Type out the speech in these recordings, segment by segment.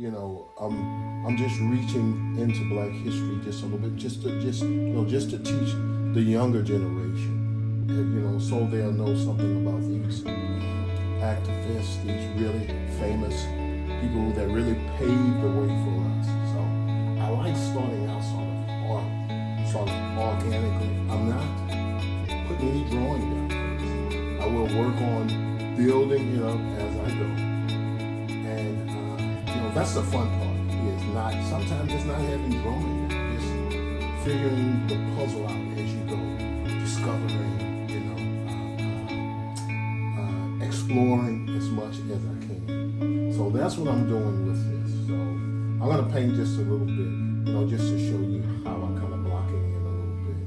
I'm just reaching into Black history just a little bit, just to teach the younger generation, so they'll know something about these activists, these really famous people that really paved the way for us. So I like starting out sort of organically. I'm not putting any drawing down. I will work on building it up as I go. And that's the fun part. Sometimes it's not having drawing down. It's figuring the puzzle out as you go, discovering, exploring as much as I can. So that's what I'm doing with this. So I'm going to paint just a little bit, just to show you how I kind of block it in a little bit.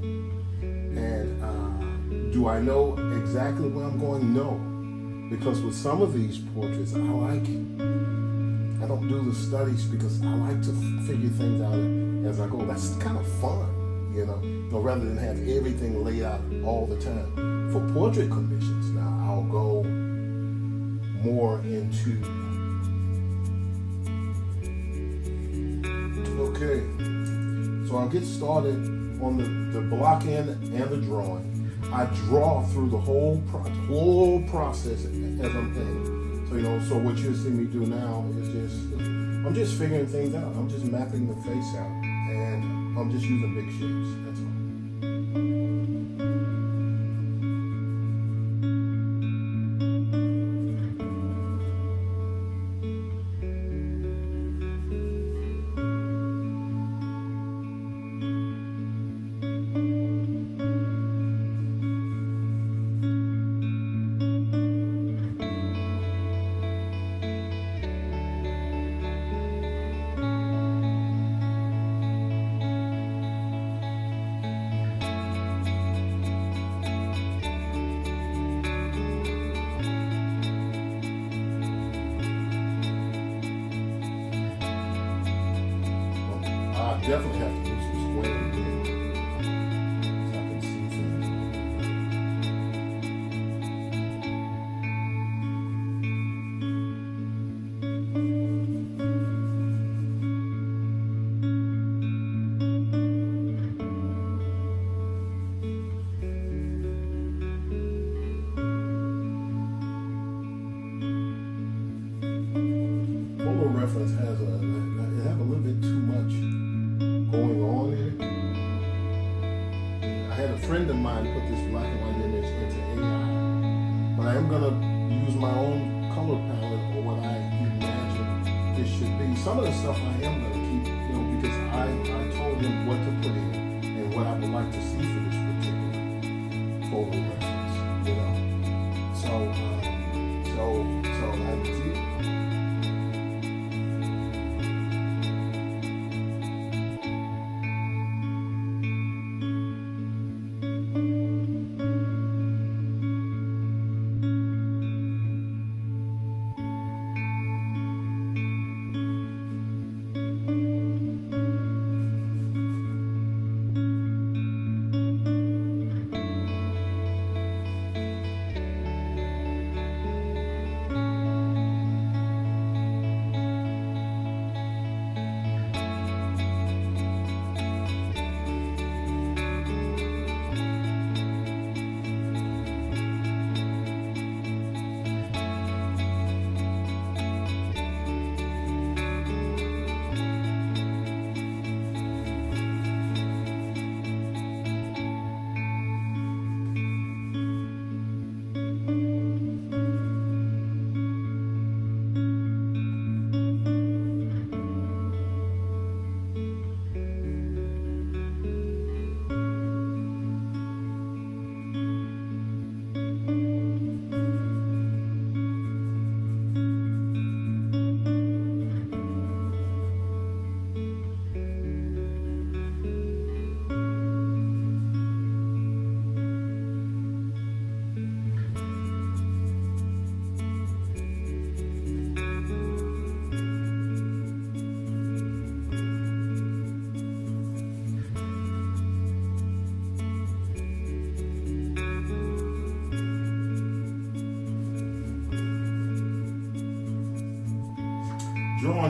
And do I know exactly where I'm going? No. Because with some of these portraits, I don't do the studies because I like to figure things out as I go. That's kind of fun, rather than have everything laid out all the time. For portrait commissions, now I'll go more into, okay, so I'll get started on the block end and the drawing. I draw through the whole process as I'm painting. So what you'll see me do now is I'm just figuring things out. I'm just mapping the face out, and I'm just using big shapes. That's all. Definitely have to do some squaring here so I can see things. Photo reference has a little bit too much going on here. I had a friend of mine put this black and white image into AI, but I am going to use my own color palette or what I imagine it should be. Some of the stuff I am going to keep, because I told him what to put in and what I would like to see for this particular photo reference, So I did.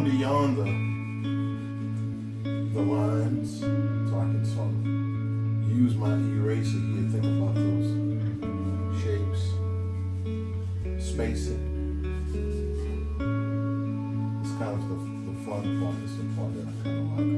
going beyond the lines, so I can sort of use my eraser here, think about those shapes, spacing. It's kind of the fun part. It's the part that I kind of like.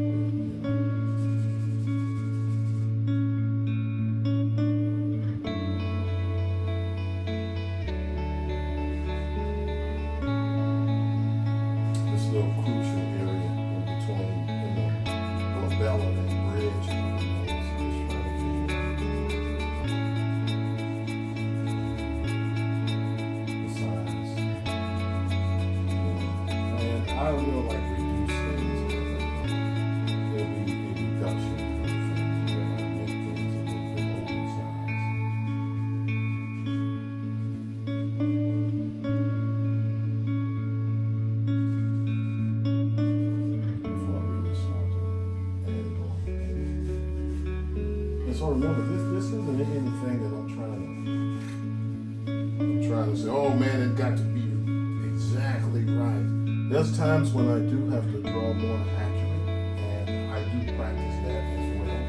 This little crucial area in between the labella and bridge. I will like reduce things. There'll be a reduction kind of thing where I make things a little bit oversized. Before I really start to add it on. And so remember, this isn't anything that I'm trying to say, oh man, it got to be exactly right. There's times when I do have to draw more accurate, and I do practice that as well.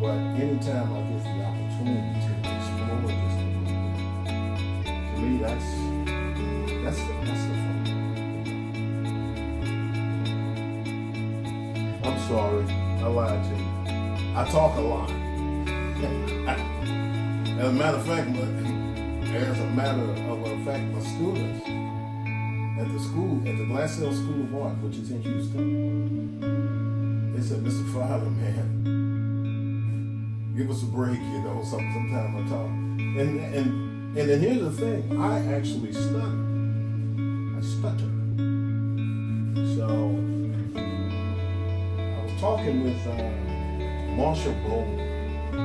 But anytime I get the opportunity to explore just a little bit, to me that's the fun. I'm sorry, I lied to you. I talk a lot. As a matter of fact, my students at the Glassell School of Art, which is in Houston, they said, Mr. Father, man, give us a break, sometime I talk. And then here's the thing, I actually stutter. I stutter. So I was talking with Marshall Bowden. I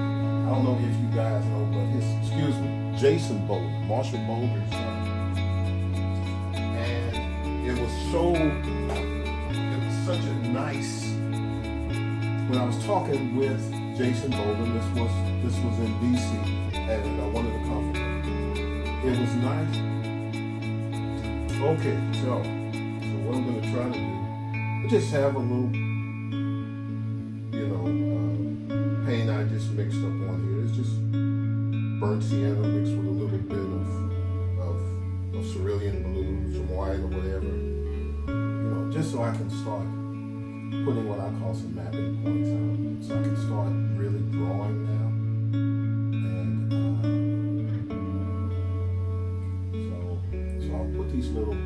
don't know if you guys know, but Jason Bowden, Marshall Bowden's son. And it was such a nice, when I was talking with Jason Bowden, this was in DC at one of the conferences. It was nice. Okay, so what I'm going to try to do, just have a little, paint I just mixed up on here. It's just burnt sienna mixed with a little bit of cerulean blue, some white or whatever. Just so I can start putting what I call some mapping points out. So I can start really drawing now. And so I'll put these little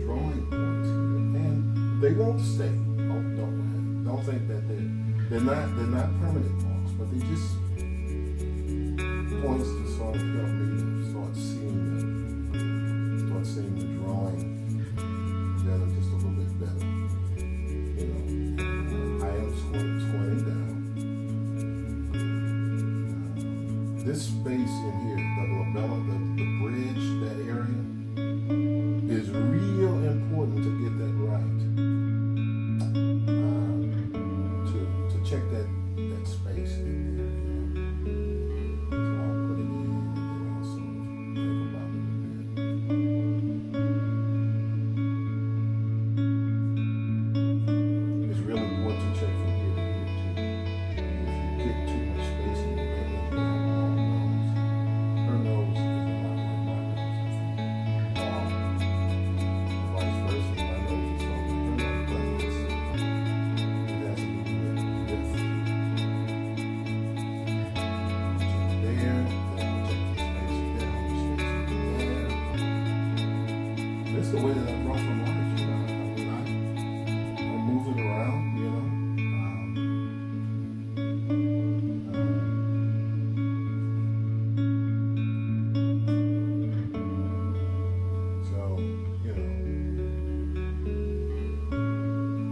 drawing points here. And they won't stay. Don't think that they're not permanent marks, but they just points to sort of help me to start seeing the drawing better, just a little bit better. I am squinting down. This space in here, the labella, the bridge, that area, is real important to get that right. To check that space in there. The way that I draw from life, I move it around,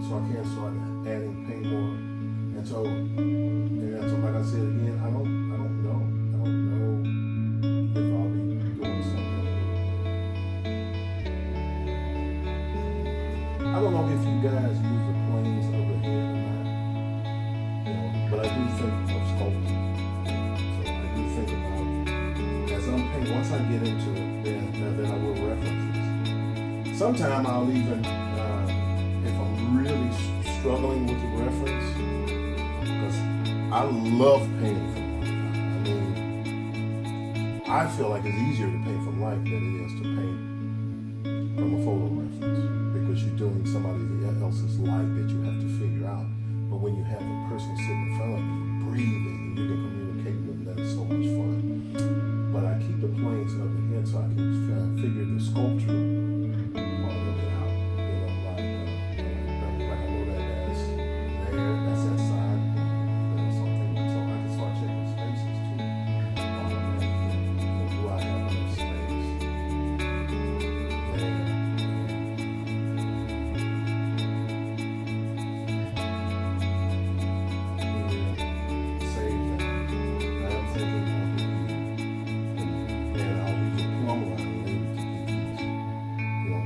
so I can't start adding paint more, and so like I said again, I don't know if I'll be doing something. I don't know if you guys use the planes over here or not, but I do think of sculpting. So I do think about, as I'm painting, once I get into it, then I will reference this. Sometimes I'll even, if I'm really struggling with the reference, because I love painting from life. I mean, I feel like it's easier to paint from life than it is to paint from a photo reference, because you're doing somebody else's life that you have to figure out. But when you have a person sitting in front of you, breathing, and you can communicate with them, that's so much fun. But I keep the planes up ahead so I can figure the sculpture part of it out. You know, like I know that that's there, that's that side. So I can start checking spaces too. Do I have enough space there?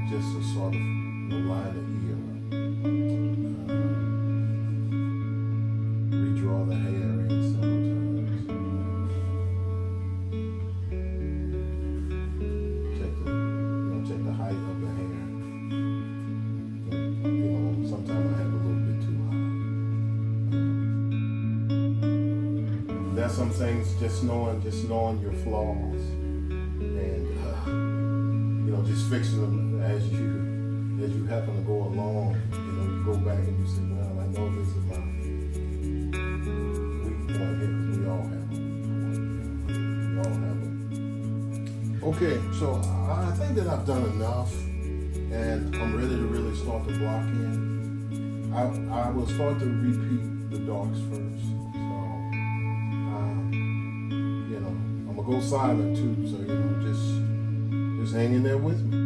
Just to sort of line the ear, redraw the hair in sometimes. Check the height of the hair. Sometimes I have a little bit too high. There's some things just knowing your flaws and just fixing them as you happen to go along. You go back and you say, well, I know this is my weak point here, because we all have a weak point. We all have it. Okay, so I think that I've done enough, and I'm ready to really start to block in. I will start to repeat the darks first. So, I'm gonna go silent too. So just hang in there with me.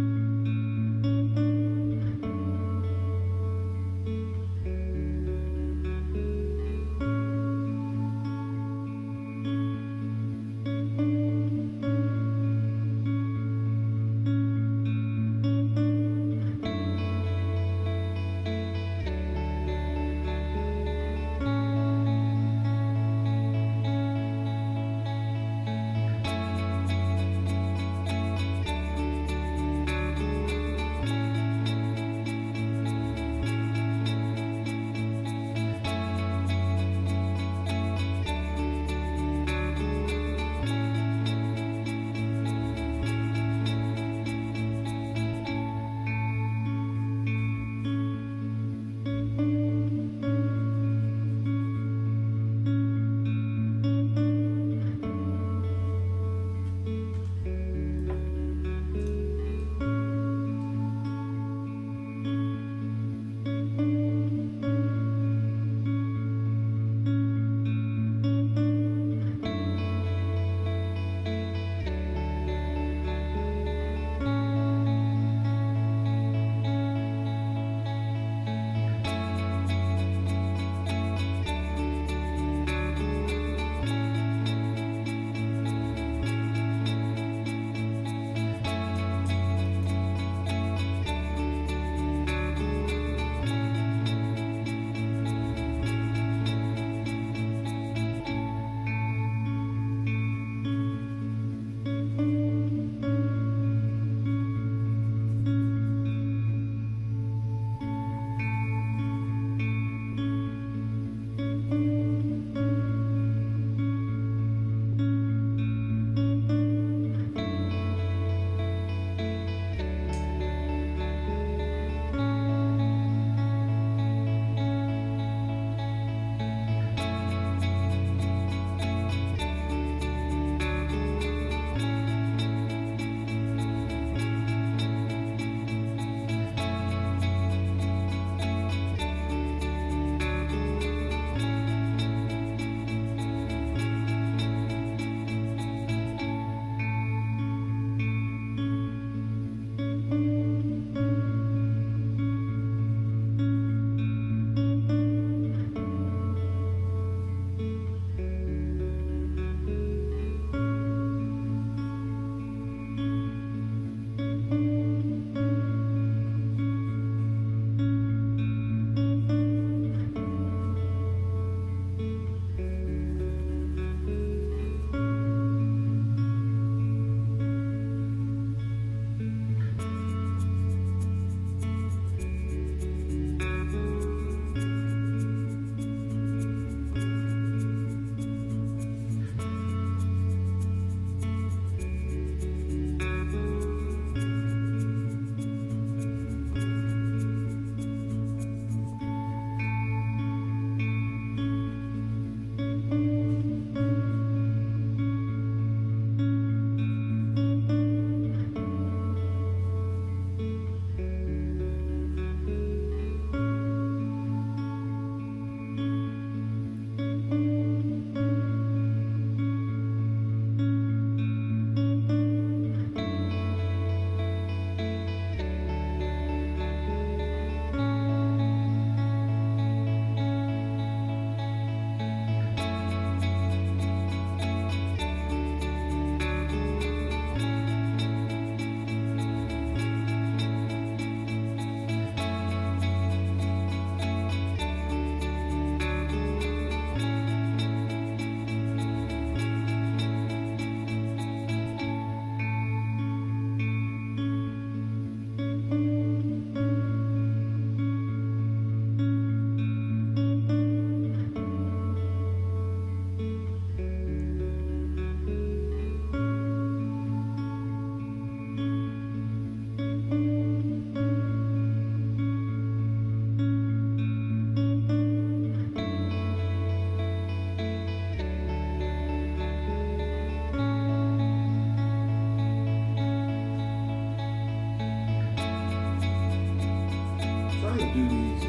do these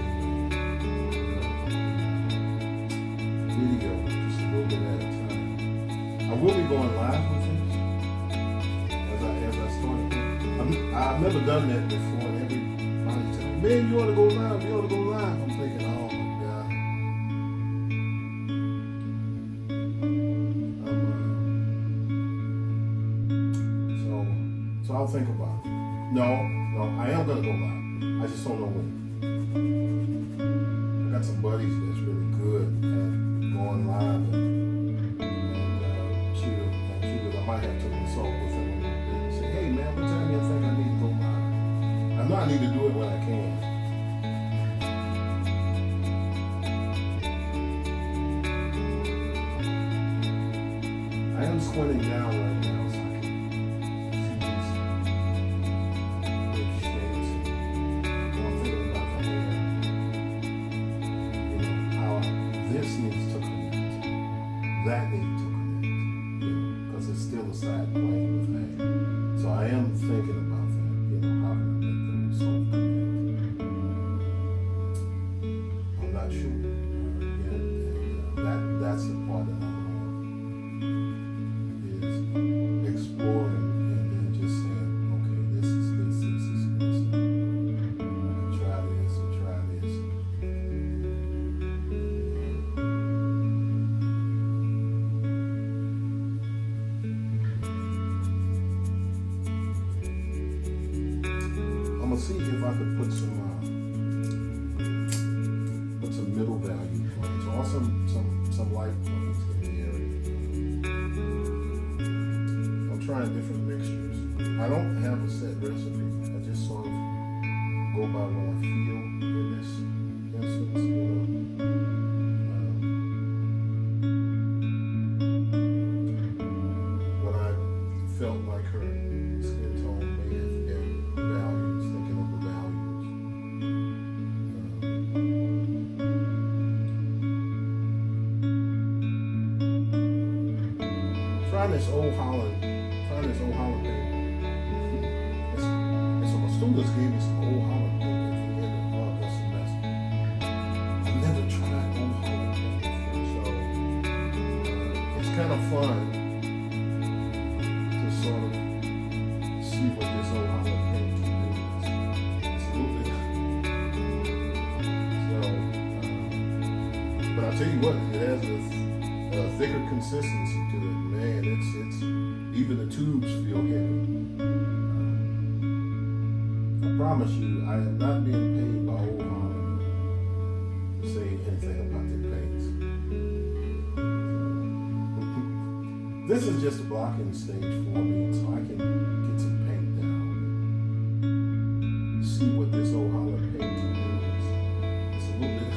video just a little bit at a time. I will be going live with this as I start. I've never done that before. And everybody tells me, man, you ought to go live. You ought to go live. I'm thinking, oh my God. So I'll think about it. No, I am gonna go live. I just don't know when. I got some buddies that's really good at going live and shoot. I might have to consult with them and say, hey man, what time do you think I need to go live? I know I need to do it when I can. I am squinting down right now so I can see these big shapes. I'm thinking about the hair. You know, how this needs to connect. That needs to connect. You know, because it's still a side plane with that. So I am thinking about that. You know, how can I make them so connect? I'm not sure. That's the part that I'm exploring and then just saying, okay, this is this. I can try this and try this. I'm gonna see if I could put some middle value points or some light points in the area. Trying different mixtures. I don't have a set recipe. I just sort of go by what I feel in this instance. You know. When I felt like her skin tone may have been values, thinking of the values. Trying this Old Holland paper. And so my students gave me some Old Holland paper at the end of the semester. I've never tried Old Holland paper before, so it's kind of fun to sort of see what this Old Holland paper can do. It's a little bit. But I'll tell you what, it has a thicker consistency to it. Man, it's even the tubes feel heavy. I promise you, I am not being paid by Old Holland to say anything about their paints. This is just a blocking stage for me, so I can get some paint down and see what this Old Holland paint can do. It's a little bit.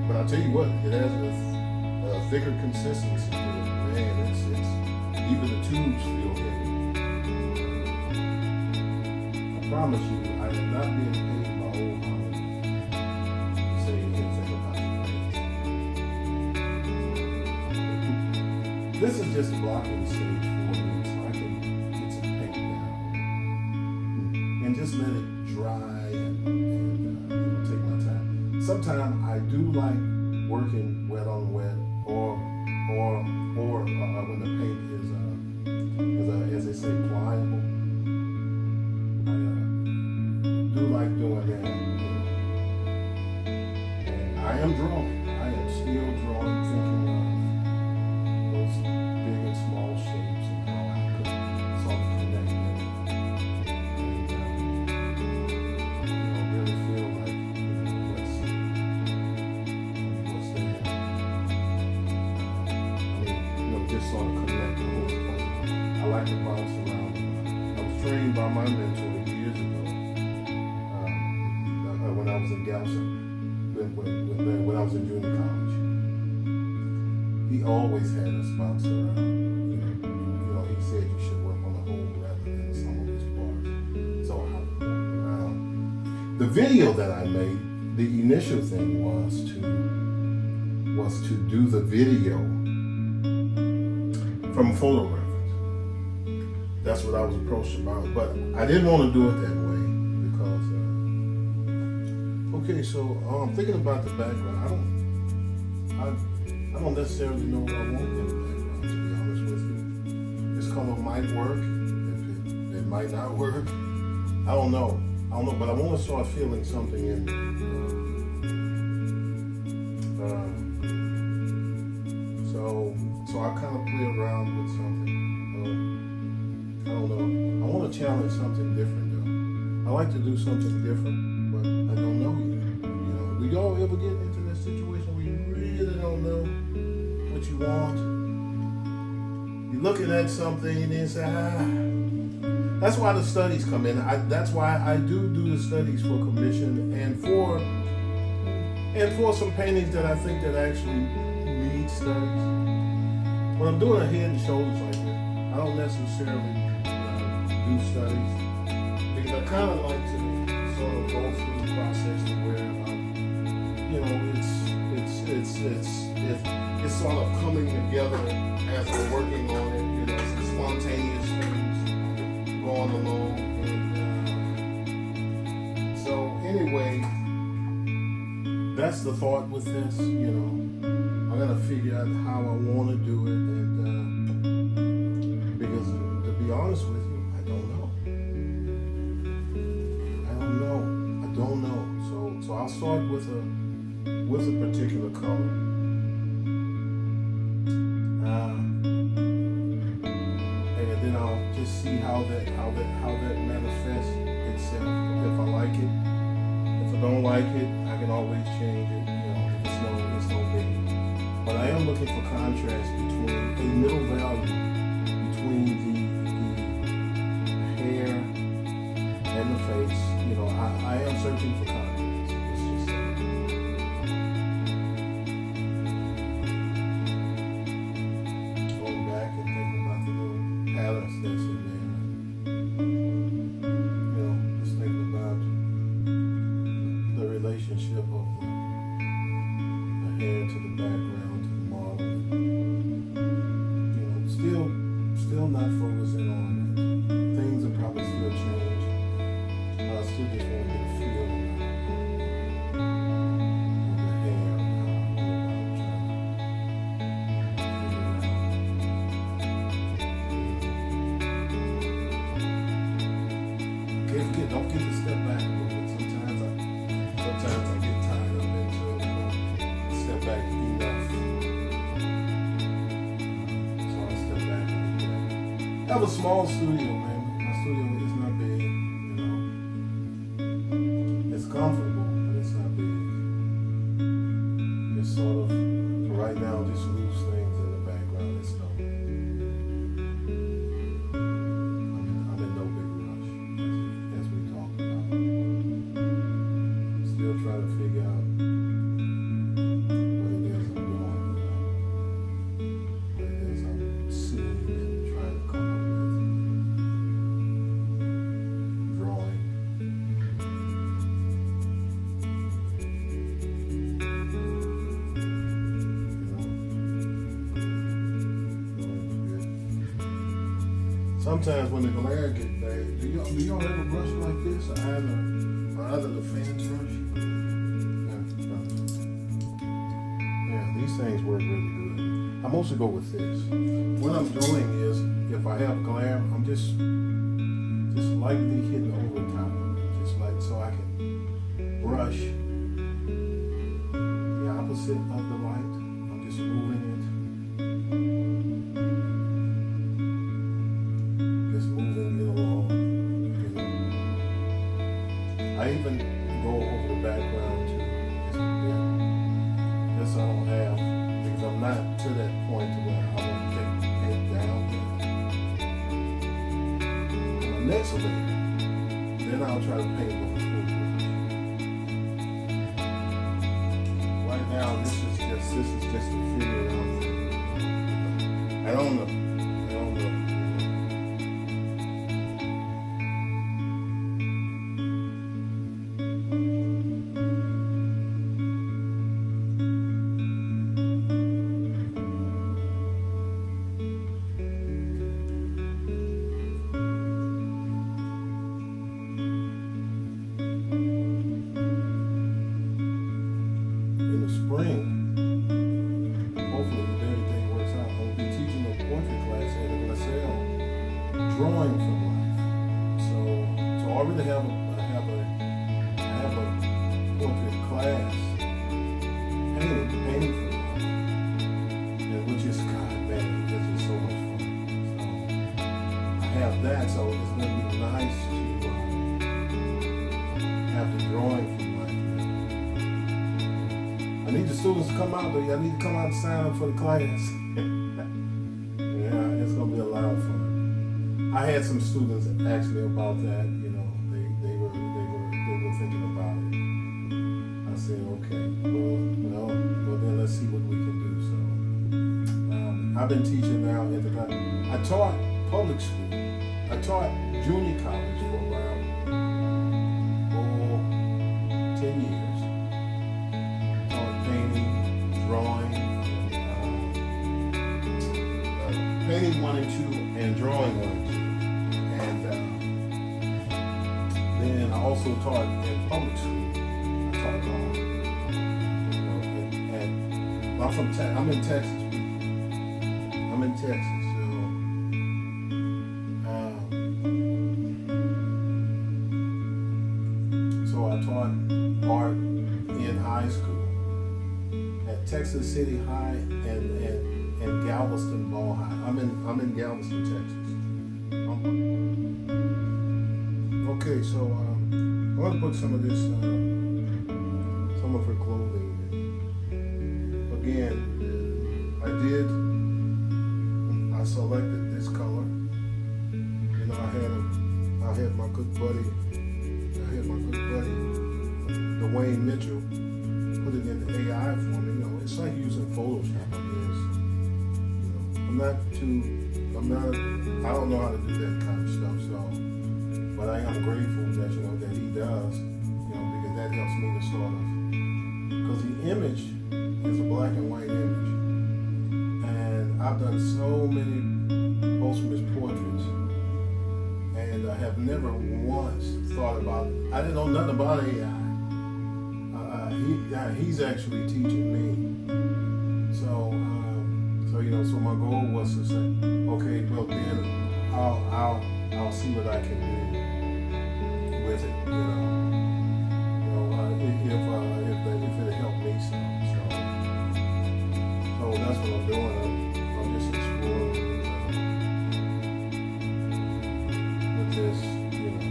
But I'll tell you what, it has a thicker consistency to it. Man, it's even the tubes feel heavy. I promise you, I am not being paid by Old Holland to say anything about the paint. This is just a blocking stage for me, so I can get some paint down and just let it dry and take my time. Sometimes I do like working wet on wet, or when the paint is as they say, pliable. I do like doing that. And I am drawing. I am still drawing, thinking of those big and small shapes and how I could sort of connect them. And really feel like what's there. Just sort of connect the whole point. I like to bounce around. I was trained by my mentor years ago when I was in Galveston, when I was in junior college. He always had us bounce around. You know, he said you should work on the whole rather than some of these parts. So I walked around. The video that I made, the initial thing was to do the video from a photo reference. that's what I was approached about. But I didn't want to do it that way because, okay, so thinking about the background, I don't necessarily know what I want in the background, to be honest with you. This color might work, it might not work. I don't know, but I want to start feeling something in me. So I kind of play around with something. I don't know. I want to challenge something different though. I like to do something different, but I don't know yet. You know, do y'all ever get into that situation where you really don't know what you want? You're looking at something and then say, That's why the studies come in. That's why I do the studies for commission and for some paintings that I think that actually need studies. When I'm doing a head and shoulders like that, I don't necessarily do studies because I kind of like to sort of go through the process to where it's sort of coming together as we're working on it. You know, it's spontaneous things going along. And so anyway, that's the thought with this. You know, I gotta figure out how I want to do it, and because to be honest with you, I don't know. So I'll start with a particular color, and then I'll just see how that manifests itself. If I like it, if I don't like it, I can always change it. You know, it's no biggie. But I am looking for contrast between a middle value between the hair and the face. You know, I am searching for contrast. Let's just say. Going back and thinking about the little patterns that's in there. You know, just thinking about the relationship of the hair to the background. Still not focusing on it. Things will probably still change. I still just want to get a feel of the hair and how I go about trying to figure it out. Don't get to step back a little bit. Sometimes I get tied up into it. Step back enough. I have a small studio, man. My studio is not big, you know. It's comfortable, but it's not big. It's sort of, for right now, just loose things in the background. It's no. I'm in no big rush, as we talked about. Still trying to figure out what it is I'm doing, you know. What it is I'm seeing and trying to come up. Sometimes when the glare gets bad, do y'all ever brush like this, or either the fan brush? Yeah, these things work really good. I mostly go with this. What I'm doing is, if I have glare, I'm just lightly hitting over the top of it, just like so I can brush the opposite of the light. I'm just moving it. I even go over the background too, just so I don't have, because I'm not to that point to where I want to take the paint down yet. On the next layer, then I'll try to paint with the full brush. Right now, this is just to figure it out. I don't know. already have a portrait class painting for life, and which is God, man, it's just so much fun. So I have that, so it's going to be nice to have the drawing from life. I need the students to come out, though. I need to come out and sign up for the class. Yeah, it's going to be a lot of fun. I had some students ask me about that. You know, they were thinking about it. I said, okay, well, then let's see what we can do. So I've been teaching now in the class. I taught public school. I taught junior college for about 10 years. Taught painting, drawing, painting 1 and 2, and drawing 1 and 2. And I also taught in public school. I taught, I'm in Texas. I'm in Texas, so I taught art in high school at Texas City High and Galveston Ball High. I'm in Galveston, Texas. Okay, so I want to put some of this, some of her clothing in. Again, I selected this color. You know, I had my good buddy, Dwayne Mitchell, put it in the AI for me. You know, it's like using Photoshop, I guess. You know, I don't know how to do that kind of stuff, so. But I am grateful that, you know, that he does, you know, because that helps me to sort of, because the image is a black and white image. And I've done so many posthumous portraits, and I have never once thought about it. I didn't know nothing about AI. He's actually teaching me. So you know, so my goal was to say, okay, well then I'll see what I can do with it, you know, if it'll help me some. So that's what I'm doing. I'm just exploring with this, you know.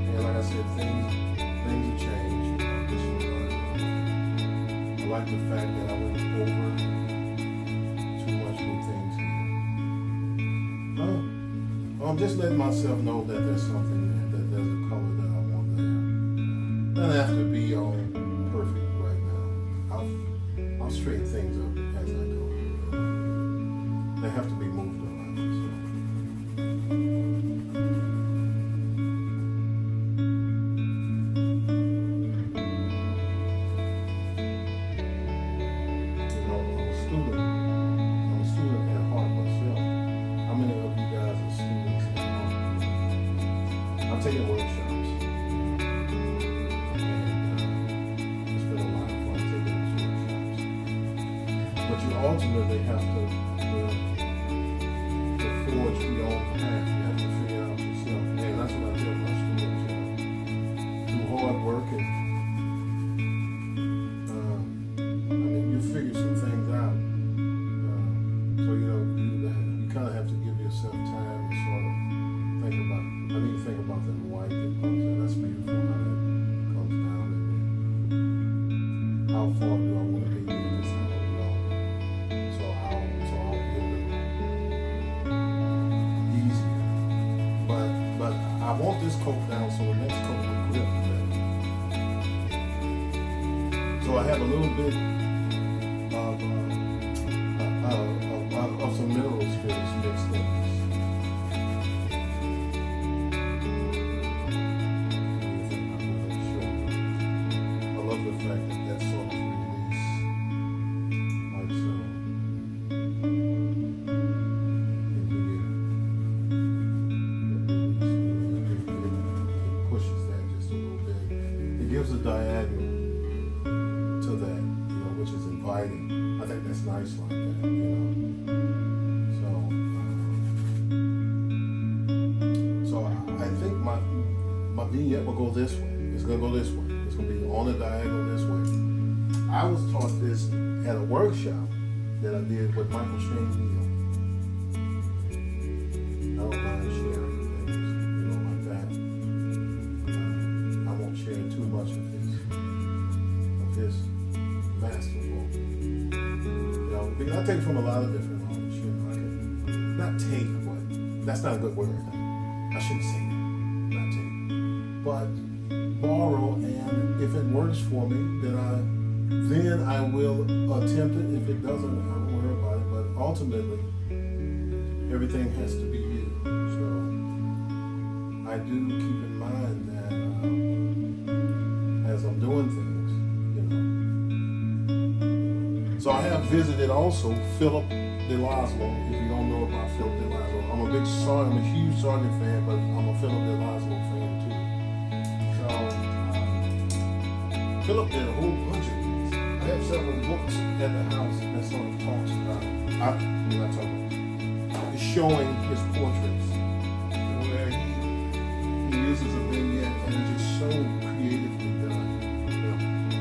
And like I said, things have changed. I like the fact that I went over too much with things here. I'm just letting myself know that there's something there, that there's a color that I want there. Doesn't have to be all perfect right now. I'll straighten things up as I go. They have to be moved around. So. You know, I'm a student at heart myself. How many of you guys are students at heart? I'm taking workshops. But you ultimately have to forge your own path. You have to figure it out yourself. And that's what I tell my students. Through hard work and you figure some things out. So you know, you kind of have to give yourself time to sort of think about it. I need to think about that white that comes in. That's beautiful how that comes down in me. How far do I want to be in this? So I'll be a little easier. But I want this coat down so the next coat will grip better. So I have a little bit of some mineral spirits mixed in. I love the fact that that's sort of release. Like so. Gives a diagonal to that, you know, which is inviting. I think that's nice like that, you know. So I think my vignette will go this way. It's going to go this way. It's going to be on the diagonal this way. I was taught this at a workshop that I did with Michael Shane Hill. I don't mind sharing things, like that. I won't share too much of his masterful. Because I take from a lot of different artists. I can not take, but that's not a good word. I shouldn't say that. Not take, but borrow, and if it works for me, then I will attempt it. If it doesn't, I won't worry about it. But ultimately, everything has to be you. So I do keep in mind that as I'm doing things, So I have visited also Philip DeLazlo. If you don't know about Philip DeLazlo, I'm a huge Sargent fan, but I'm a Philip DeLazlo fan too. So Philip did a whole bunch of these. I have several books at the house that sort of talks about it's showing his portraits, where he uses a vignette and it's just so creatively done.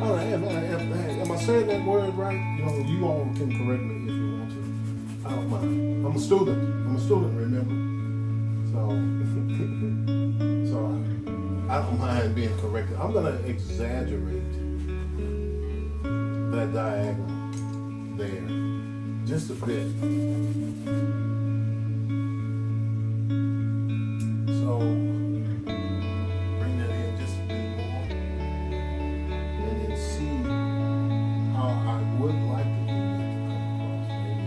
All right, am I saying that word right? You all can correct me if you want to. I don't mind. I'm a student, remember? So I don't mind being corrected. I'm going to exaggerate that diagonal there just a bit. So bring that in just a bit more. And then see how I would like the vignette to come across. Maybe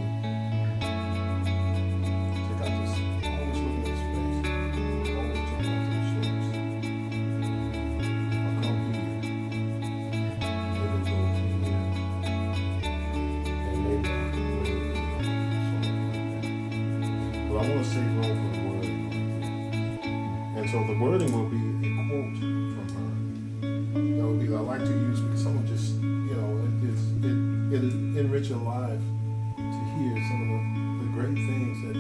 check out this. Always looking at space. Always talking about the shapes. I'll come here. Maybe go from here. And maybe I can put it something like that. But I want to save room for the wording. And so the wording will be a quote from her. That would be, I like to use, because someone just, it enrich your life to hear some of the great things that